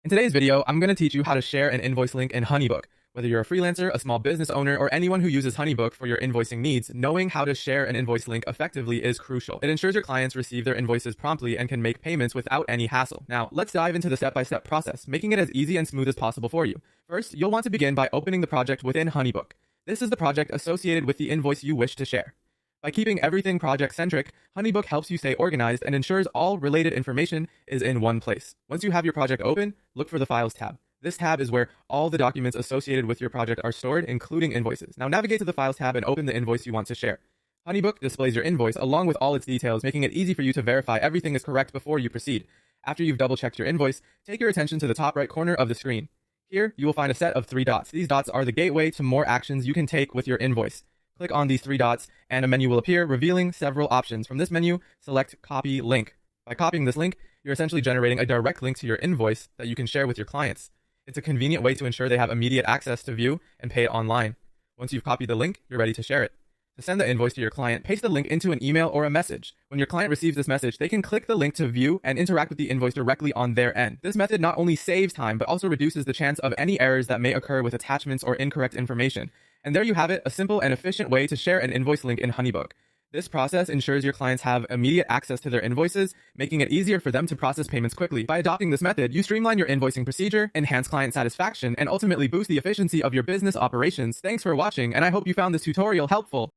In today's video, I'm going to teach you how to share an invoice link in HoneyBook. Whether you're a freelancer, a small business owner, or anyone who uses HoneyBook for your invoicing needs, knowing how to share an invoice link effectively is crucial. It ensures your clients receive their invoices promptly and can make payments without any hassle. Now, let's dive into the step-by-step process, making it as easy and smooth as possible for you. First, you'll want to begin by opening the project within HoneyBook. This is the project associated with the invoice you wish to share. By keeping everything project-centric, HoneyBook helps you stay organized and ensures all related information is in one place. Once you have your project open, look for the Files tab. This tab is where all the documents associated with your project are stored, including invoices. Now navigate to the Files tab and open the invoice you want to share. HoneyBook displays your invoice along with all its details, making it easy for you to verify everything is correct before you proceed. After you've double-checked your invoice, take your attention to the top right corner of the screen. Here, you will find a set of 3 dots. These dots are the gateway to more actions you can take with your invoice. Click on these 3 dots and a menu will appear revealing several options. From this menu, select Copy Link. By copying this link, you're essentially generating a direct link to your invoice that you can share with your clients. It's a convenient way to ensure they have immediate access to view and pay it online. Once you've copied the link, you're ready to share it. To send the invoice to your client, paste the link into an email or a message. When your client receives this message, they can click the link to view and interact with the invoice directly on their end. This method not only saves time, but also reduces the chance of any errors that may occur with attachments or incorrect information. And there you have it, a simple and efficient way to share an invoice link in HoneyBook. This process ensures your clients have immediate access to their invoices, making it easier for them to process payments quickly. By adopting this method, you streamline your invoicing procedure, enhance client satisfaction, and ultimately boost the efficiency of your business operations. Thanks for watching, and I hope you found this tutorial helpful.